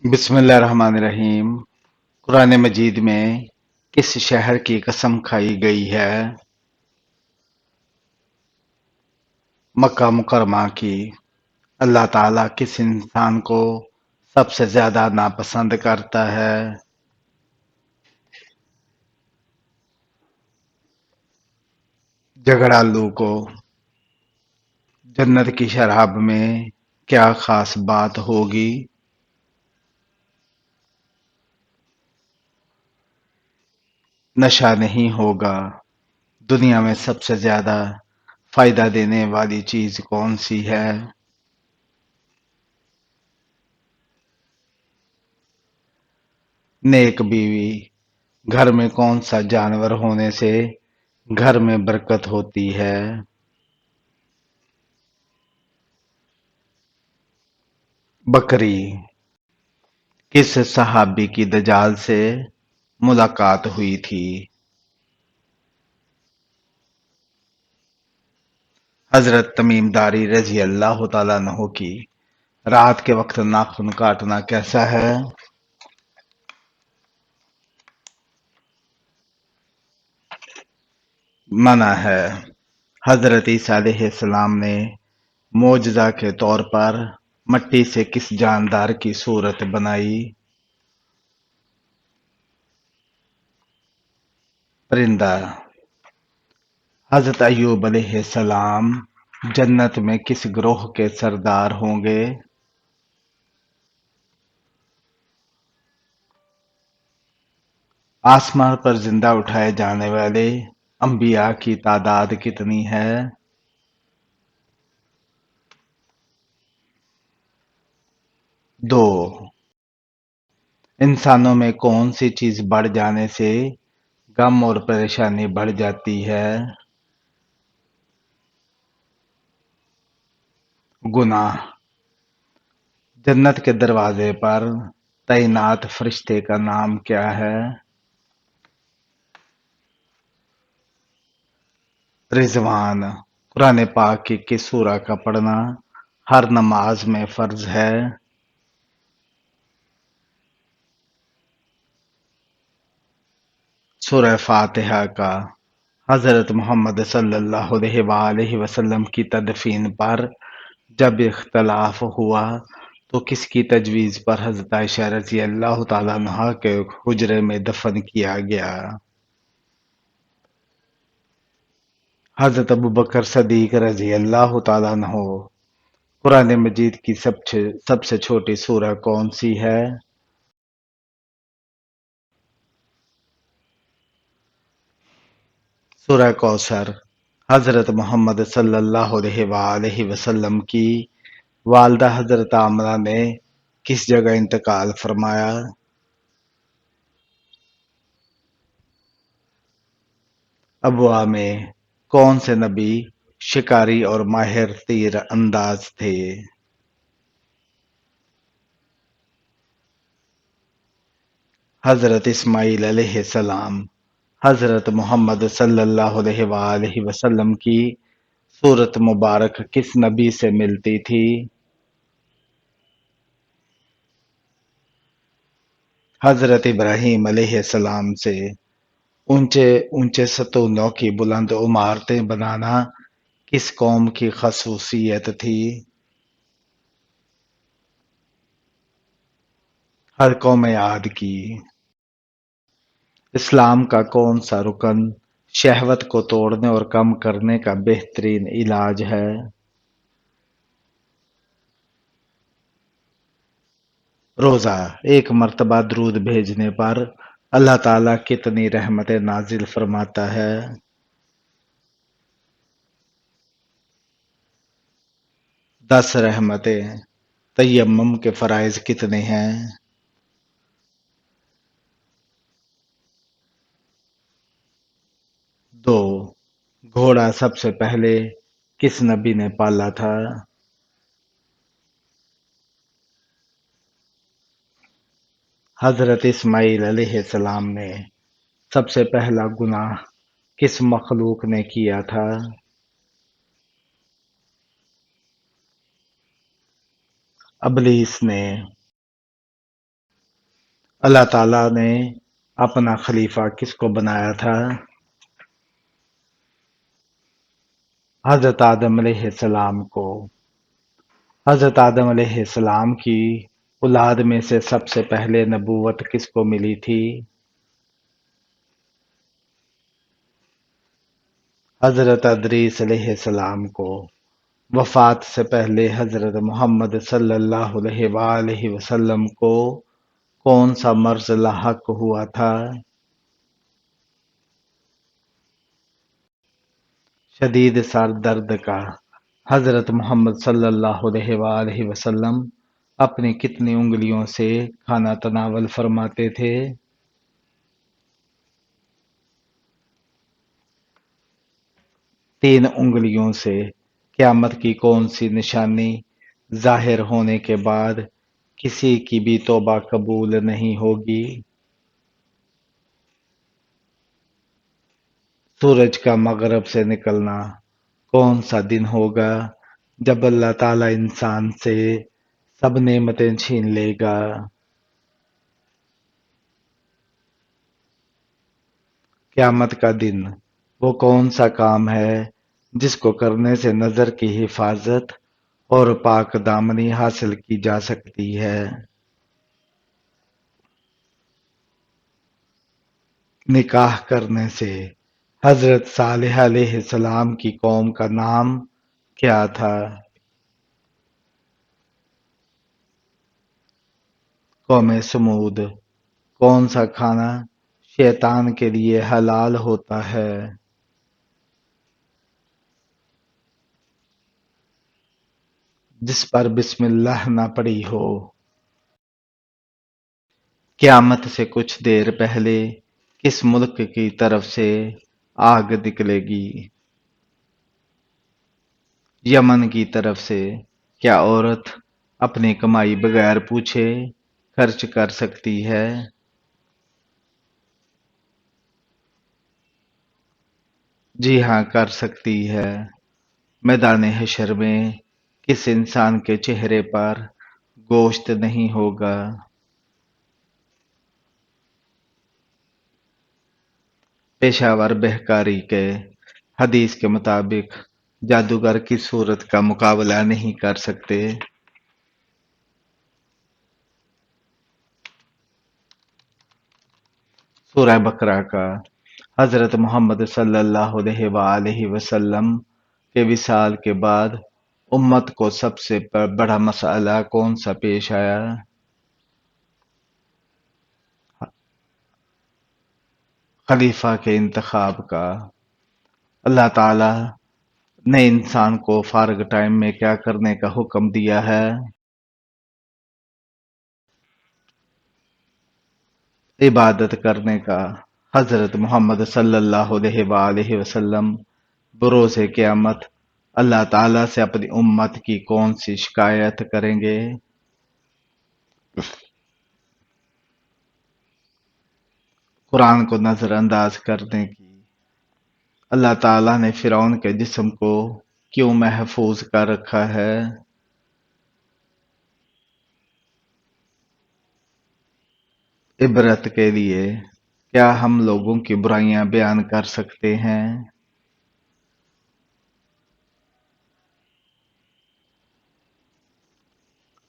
بسم اللہ الرحمن الرحیم۔ قرآن مجید میں کس شہر کی قسم کھائی گئی ہے؟ مکہ مکرمہ کی۔ اللہ تعالیٰ کس انسان کو سب سے زیادہ ناپسند کرتا ہے؟ جھگڑالو کو۔ جنت کی شراب میں کیا خاص بات ہوگی؟ نشہ نہیں ہوگا۔ دنیا میں سب سے زیادہ فائدہ دینے والی چیز کون سی ہے؟ نیک بیوی۔ گھر میں کون سا جانور ہونے سے گھر میں برکت ہوتی ہے؟ بکری۔ کس صحابی کی دجال سے ملاقات ہوئی تھی؟ حضرت تمیم داری رضی اللہ تعالیٰ عنہ کی۔ رات کے وقت ناخن کاٹنا کیسا ہے؟ منع ہے۔ حضرت عیسیٰ علیہ السلام نے معجزہ کے طور پر مٹی سے کس جاندار کی صورت بنائی؟ پرندہ۔ حضرت ایوب علیہ السلام جنت میں کس گروہ کے سردار ہوں گے؟ آسمان پر زندہ اٹھائے جانے والے انبیاء کی تعداد کتنی ہے؟ 2۔ انسانوں میں کون سی چیز بڑھ جانے سے غم اور پریشانی بڑھ جاتی ہے؟ گناہ۔ جنت کے دروازے پر تعینات فرشتے کا نام کیا ہے؟ رضوان۔ قرآن پاک کی کس سورہ کا پڑھنا ہر نماز میں فرض ہے؟ سورہ فاتحہ کا۔ حضرت محمد صلی اللہ علیہ وآلہ وسلم کی تدفین پر جب اختلاف ہوا تو کس کی تجویز پر حضرت عائشہ رضی اللہ تعالیٰ عنہا کے حجرے میں دفن کیا گیا؟ حضرت ابوبکر صدیق رضی اللہ تعالیٰ عنہ۔ قرآن مجید کی سب سے چھوٹی سورہ کون سی ہے؟ سورہ کوثر۔ حضرت محمد صلی اللہ علیہ وآلہ وسلم کی والدہ حضرت آمنہ نے کس جگہ انتقال فرمایا؟ ابوا میں۔ کون سے نبی شکاری اور ماہر تیر انداز تھے؟ حضرت اسماعیل علیہ السلام۔ حضرت محمد صلی اللہ علیہ وآلہ وسلم کی صورت مبارک کس نبی سے ملتی تھی؟ حضرت ابراہیم علیہ السلام سے۔ اونچے اونچے ستونوں کی بلند عمارتیں بنانا کس قوم کی خصوصیت تھی؟ ہر قوم عاد کی۔ اسلام کا کون سا رکن شہوت کو توڑنے اور کم کرنے کا بہترین علاج ہے؟ روزہ۔ ایک مرتبہ درود بھیجنے پر اللہ تعالیٰ کتنی رحمتیں نازل فرماتا ہے؟ 10 رحمتیں۔ تیمم کے فرائض کتنے ہیں؟ 2۔ گھوڑا سب سے پہلے کس نبی نے پالا تھا؟ حضرت اسماعیل علیہ السلام نے۔ سب سے پہلا گناہ کس مخلوق نے کیا تھا؟ ابلیس نے۔ اللہ تعالیٰ نے اپنا خلیفہ کس کو بنایا تھا؟ حضرت آدم علیہ السلام کو۔ حضرت آدم علیہ السلام کی اولاد میں سے سب سے پہلے نبوت کس کو ملی تھی؟ حضرت ادریس علیہ السلام کو۔ وفات سے پہلے حضرت محمد صلی اللہ علیہ وآلہ وسلم کو کون سا مرض لاحق ہوا تھا؟ شدید سر درد کا۔ حضرت محمد صلی اللہ علیہ وآلہ وسلم اپنی کتنی انگلیوں سے کھانا تناول فرماتے تھے؟ 3 انگلیوں سے۔ قیامت کی کون سی نشانی ظاہر ہونے کے بعد کسی کی بھی توبہ قبول نہیں ہوگی؟ سورج کا مغرب سے نکلنا۔ کون سا دن ہوگا جب اللہ تعالی انسان سے سب نعمتیں چھین لے گا؟ قیامت کا دن وہ کون سا کام ہے جس کو کرنے سے نظر کی حفاظت اور پاک دامنی حاصل کی جا سکتی ہے؟ نکاح کرنے سے۔ حضرت صالح علیہ السلام کی قوم کا نام کیا تھا؟ قوم سمود۔ کون سا کھانا شیطان کے لیے حلال ہوتا ہے؟ جس پر بسم اللہ نہ پڑی ہو۔ قیامت سے کچھ دیر پہلے کس ملک کی طرف سے آگ نکلے گی؟ یمن کی طرف سے۔ کیا عورت اپنی کمائی بغیر پوچھے خرچ کر سکتی ہے؟ جی ہاں، کر سکتی ہے۔ میدان حشر میں کس انسان کے چہرے پر گوشت نہیں ہوگا؟ پیشہ ور بہکاری کے۔ حدیث کے مطابق جادوگر کی صورت کا مقابلہ نہیں کر سکتے۔ سورہ بقرہ کا۔ حضرت محمد صلی اللہ علیہ وآلہ وسلم کے وصال کے بعد امت کو سب سے بڑا مسئلہ کون سا پیش آیا؟ خلیفہ کے انتخاب کا۔ اللہ تعالی نے انسان کو فارغ ٹائم میں کیا کرنے کا حکم دیا ہے؟ عبادت کرنے کا۔ حضرت محمد صلی اللہ علیہ وآلہ وسلم بروز قیامت اللہ تعالی سے اپنی امت کی کون سی شکایت کریں گے؟ قرآن کو نظر انداز کرنے کی۔ اللہ تعالی نے فرعون کے جسم کو کیوں محفوظ کر رکھا ہے؟ عبرت کے لیے۔ کیا ہم لوگوں کی برائیاں بیان کر سکتے ہیں؟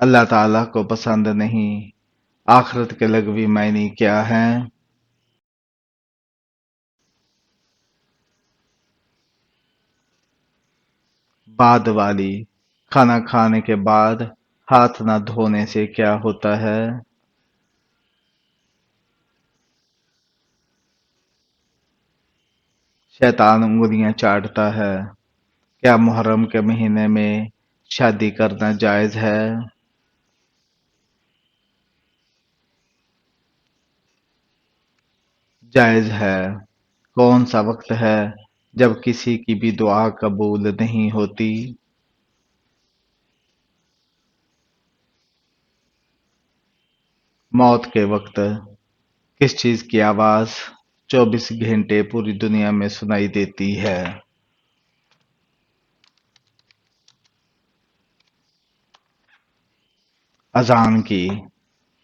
اللہ تعالیٰ کو پسند نہیں۔ آخرت کے لغوی معنی کیا ہیں؟ بعد والی۔ کھانا کھانے کے بعد ہاتھ نہ دھونے سے کیا ہوتا ہے؟ شیطان انگلیاں چاٹتا ہے۔ کیا محرم کے مہینے میں شادی کرنا جائز ہے؟ جائز ہے۔ کون سا وقت ہے جب کسی کی بھی دعا قبول نہیں ہوتی؟ موت کے وقت۔ کس چیز کی آواز 24 گھنٹے پوری دنیا میں سنائی دیتی ہے؟ اذان کی۔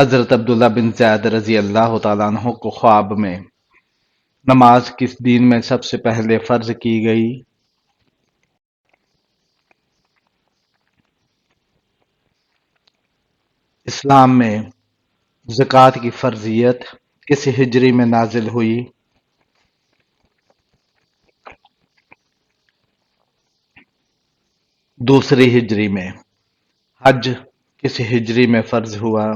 حضرت عبداللہ بن زید رضی اللہ تعالیٰ عنہ کو خواب میں نماز کس دین میں سب سے پہلے فرض کی گئی؟ اسلام میں زکوٰۃ کی فرضیت کس ہجری میں نازل ہوئی؟ دوسری ہجری میں۔ حج کس ہجری میں فرض ہوا؟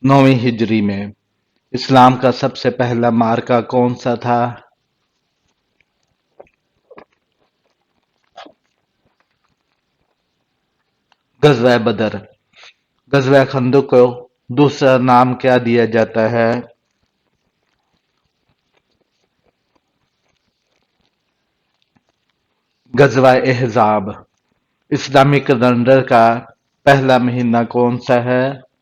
نویں ہجری میں۔ اسلام کا سب سے پہلا معرکہ کون سا تھا؟ غزوہ بدر۔ غزوہ خندق کو دوسرا نام کیا دیا جاتا ہے؟ غزوہ احزاب۔ اسلامی کیلنڈر کا پہلا مہینہ کون سا ہے؟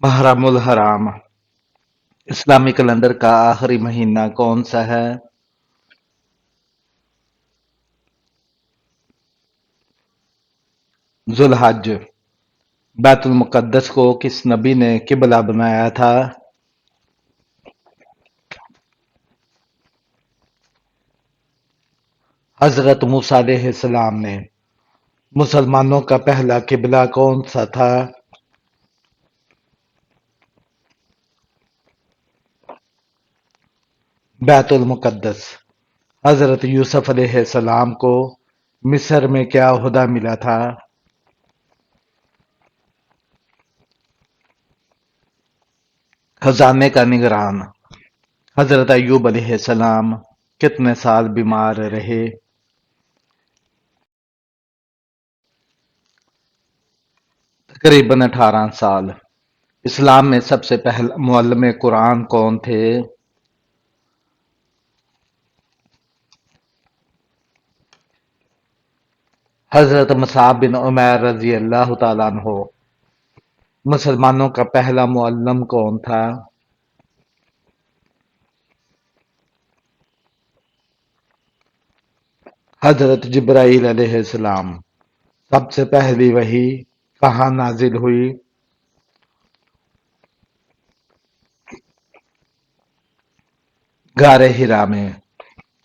محرم الحرام۔ اسلامی کیلنڈر کا آخری مہینہ کون سا ہے؟ ذو الحج۔ بیت المقدس کو کس نبی نے قبلہ بنایا تھا؟ حضرت موسیٰ علیہ السلام نے۔ مسلمانوں کا پہلا قبلہ کون سا تھا؟ بیت المقدس۔ حضرت یوسف علیہ السلام کو مصر میں کیا عہدہ ملا تھا؟ خزانے کا نگران۔ حضرت ایوب علیہ السلام کتنے سال بیمار رہے؟ تقریباً 18 سال۔ اسلام میں سب سے پہلا معلم قرآن کون تھے؟ حضرت مصعب بن عمیر رضی اللہ تعالیٰ عنہ۔ مسلمانوں کا پہلا معلم کون تھا؟ حضرت جبرائیل علیہ السلام۔ سب سے پہلی وحی کہاں نازل ہوئی؟ غار حرا میں۔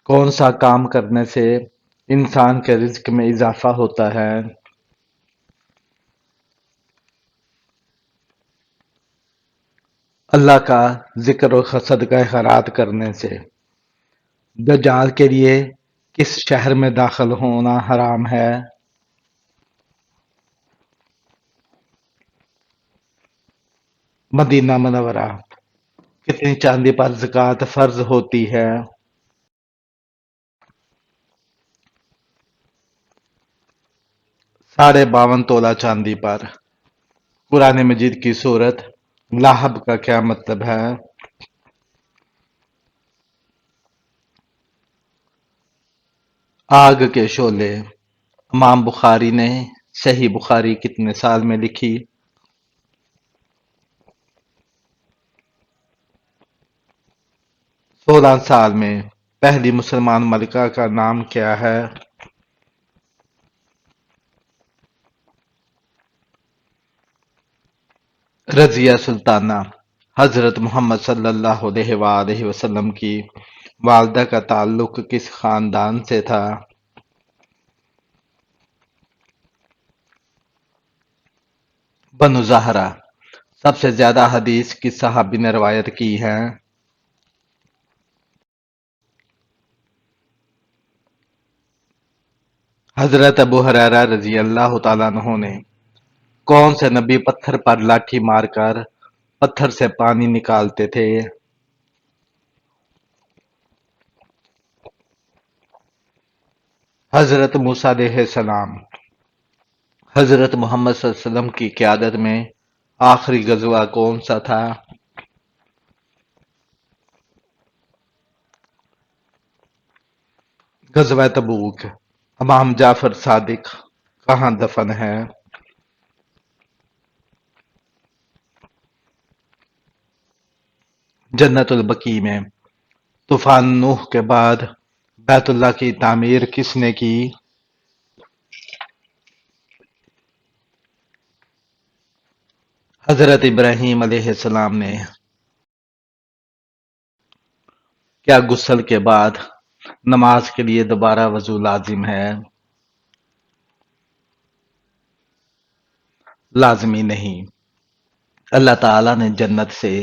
کون سا کام کرنے سے انسان کے رزق میں اضافہ ہوتا ہے؟ اللہ کا ذکر و صدقہ خیرات کرنے سے۔ دجال کے لیے کس شہر میں داخل ہونا حرام ہے؟ مدینہ منورہ۔ کتنی چاندی پر زکوٰۃ فرض ہوتی ہے؟ 52.5 تولہ چاندی پر۔ قرآن مجید کی سورت لاہب کا کیا مطلب ہے؟ آگ کے شعلے۔ امام بخاری نے صحیح بخاری کتنے سال میں لکھی؟ 16 سال میں۔ پہلی مسلمان ملکہ کا نام کیا ہے؟ رضیہ سلطانہ۔ حضرت محمد صلی اللہ علیہ وآلہ وسلم کی والدہ کا تعلق کس خاندان سے تھا؟ بنو زہرہ۔ سب سے زیادہ حدیث کس صحابی نے روایت کی ہیں؟ حضرت ابو ہریرہ رضی اللہ تعالیٰ عنہ نے کون سے نبی پتھر پر لاٹھی مار کر پتھر سے پانی نکالتے تھے؟ حضرت موسیٰ علیہ السلام۔ حضرت محمد صلی اللہ علیہ وسلم کی قیادت میں آخری غزوہ کون سا تھا؟ غزوہ تبوک۔ امام جعفر صادق کہاں دفن ہے؟ جنت البقیع میں۔ طوفان نوح کے بعد بیت اللہ کی تعمیر کس نے کی؟ حضرت ابراہیم علیہ السلام نے۔ کیا غسل کے بعد نماز کے لیے دوبارہ وضو لازم ہے؟ لازمی نہیں۔ اللہ تعالی نے جنت سے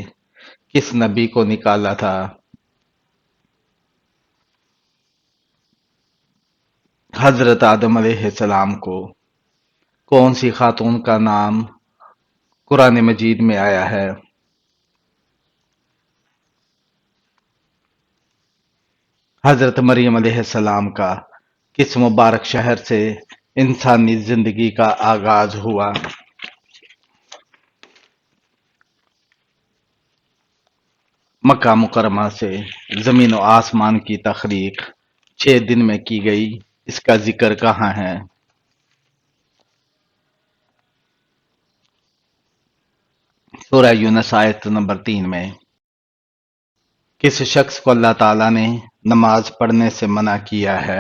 کس نبی کو نکالا تھا؟ حضرت آدم علیہ السلام کو۔ کون سی خاتون کا نام قرآن مجید میں آیا ہے؟ حضرت مریم علیہ السلام کا کس مبارک شہر سے انسانی زندگی کا آغاز ہوا؟ مکہ مکرمہ سے زمین و آسمان کی تخلیق 6 دن میں کی گئی، اس کا ذکر کہاں ہے؟ سورہ یونس آیت نمبر 3 میں۔ کس شخص کو اللہ تعالیٰ نے نماز پڑھنے سے منع کیا ہے؟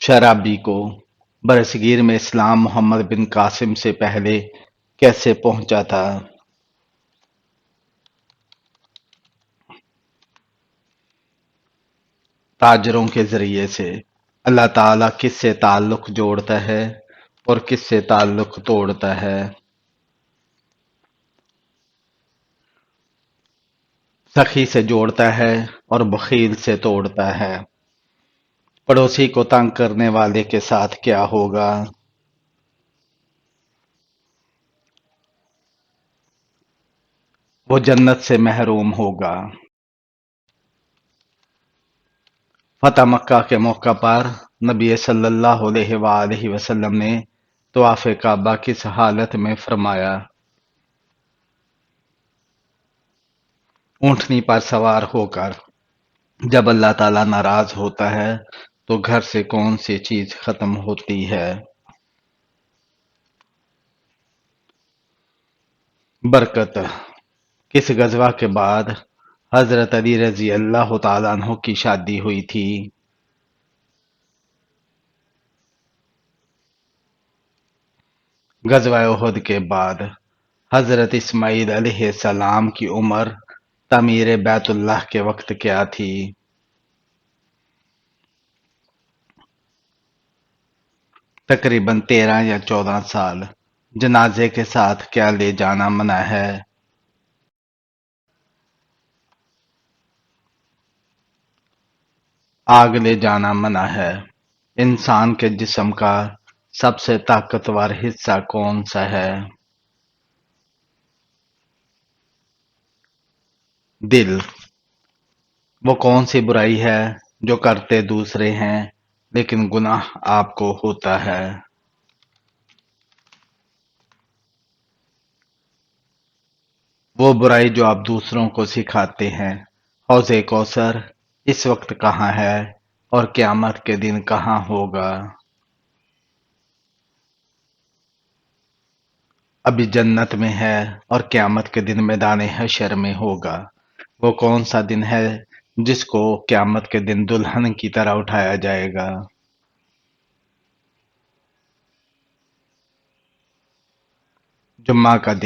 شرابی کو۔ برصغیر میں اسلام محمد بن قاسم سے پہلے کیسے پہنچا تھا؟ تاجروں کے ذریعے سے۔ اللہ تعالیٰ کس سے تعلق جوڑتا ہے اور کس سے تعلق توڑتا ہے؟ سخی سے جوڑتا ہے اور بخیل سے توڑتا ہے۔ پڑوسی کو تنگ کرنے والے کے ساتھ کیا ہوگا؟ وہ جنت سے محروم ہوگا۔ فتح مکہ کے موقع پر نبی صلی اللہ علیہ وآلہ وسلم نے طواف کعبہ کس حالت میں فرمایا؟ اونٹنی پر سوار ہو کر۔ جب اللہ تعالیٰ ناراض ہوتا ہے تو گھر سے کون سی چیز ختم ہوتی ہے؟ برکت۔ کس غزوہ کے بعد حضرت علی رضی اللہ تعالیٰ عنہ کی شادی ہوئی تھی؟ غزوہ احد کے بعد حضرت اسماعیل علیہ السلام کی عمر تعمیر بیت اللہ کے وقت کیا تھی؟ تقریباً 13 یا 14 سال۔ جنازے کے ساتھ کیا لے جانا منع ہے؟ آگ لے جانا منع ہے۔ انسان کے جسم کا سب سے طاقتور حصہ کون سا ہے؟ دل۔ وہ کون سی برائی ہے جو کرتے دوسرے ہیں لیکن گناہ آپ کو ہوتا ہے؟ وہ برائی جو آپ دوسروں کو سکھاتے ہیں۔ حوض کوثر اس وقت کہاں ہے اور قیامت کے دن کہاں ہوگا؟ ابھی جنت میں ہے اور قیامت کے دن میدان حشر میں ہوگا۔ وہ کون سا دن ہے جس کو قیامت کے دن دلہن کی طرح اٹھایا جائے گا؟ جمعہ کا دن۔